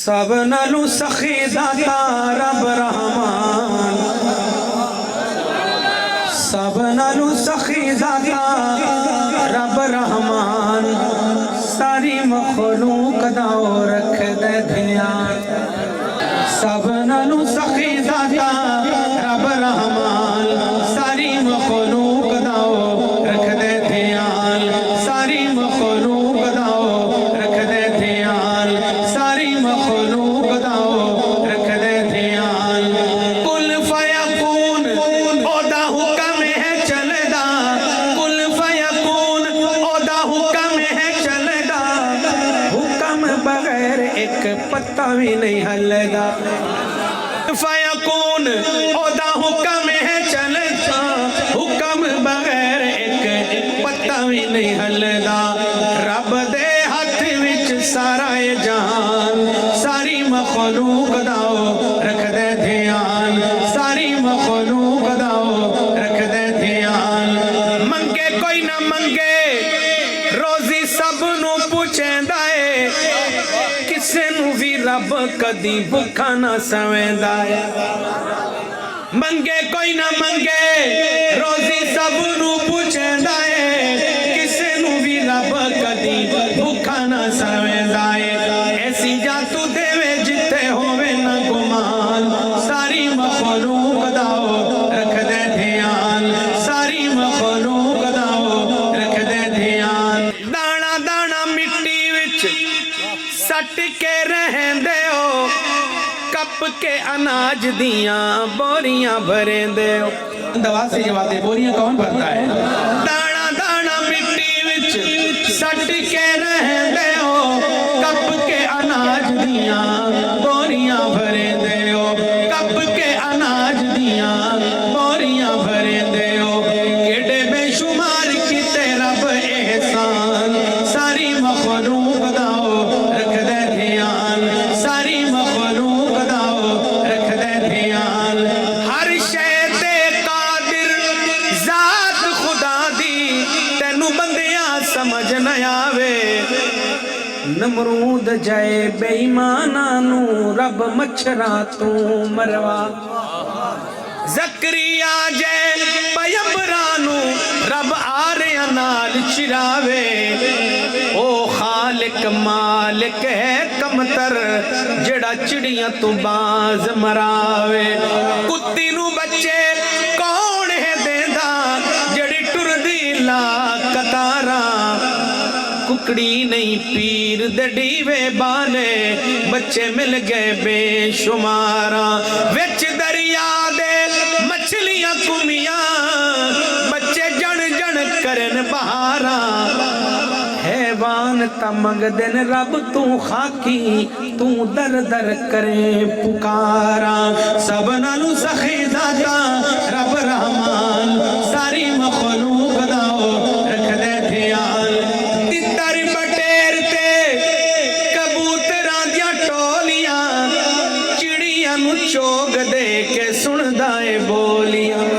سب نالو سخی داتا رب رحمان سب نالو سخی داتا رب رحمان ساری مخلوق داؤ رکھ دے دھیان سب نالو سخی داتا رب رحمان ساری مخلوق داؤ رکھ دے دھیان ساری مخلوق داؤ رکھ دے دھیان ساری مخلوق داؤ رکھ دے دھیان کل فیکون اودا حکم ہے چلدا کل فیکون اودا حکم ہے چلدا حکم بغیر ایک پتہ بھی نہیں ہلدا فیکون اودا حکم ہے چلدا حکم بغیر ایک پتہ بھی نہیں ہلدا رب دے ہاتھ وچ سارا جہان ساری مخلوق داؤ رکھ دے دھیان ساری مخلوق داؤ رکھ دے دھیان منگے کوئی نہ منگے روزی سب نو پوچھیندا اے کسے نو بھی رب کدی بھکھا نہ سویندا اے منگے کوئی نہ منگے روزی سب نو پوچھیندا اے کسے نو بھی رب کدی بھکھا نہ سویندا اے ایسی جا تو دیوے جتے ہووے نہ گمان ساری مخلوق داؤ رکھ دے دھیان ساری مخلوق داؤ رکھ دے دھیان دانا دانا مٹی وچ سٹ کے رہندے ہو کپ کے اناج دیاں بوریاں بھریندے ہو دوا سے جواب دے بوریاں کون بھرتا ہے دانا دانا مٹی وچ سٹ کے رہندے ہو کپ کے اناج دیاں بوریاں بھریندے ہو کپ کے اناج دیاں بوریاں بھریندے ہو کیڑے بے شمار کیتے رب احسان ساری مخلوق داؤ رکھ دے دھیان ساری مخلوق داؤ رکھ دے دھیان ہر شے تے قادر ذات خدا دی تینو بندیاں سمجھ نہ آوے نمرود جائے بے ایمانانو رب مچھرا تو مروا زکریا جائے پیمبرانو رب آریاں نال چراوے او خالق مالک ہے کمتر جڑا چڑیاں تو باز مراوے کتی نو بچے کون ہے دیندا جڑی ٹر دی لا کتاراں ککڑی نہیں پیر دے ڈیوے بانے بچے مل گئے بے شماراں وچ دریا دے مچھلیاں کمیاں بچے جن جن کرن بہاراں حیوان تا منگ دن رب تو خاکی تو در در کرے پکاراں سب نالو سخی داتا رب رحمان ساری مخلوق داؤ رکھ دے دھیان تتر بٹیر تے کبوتراں دیاں ٹولیاں چڑیاں نو چوگ دے کے سن دائے بولیاں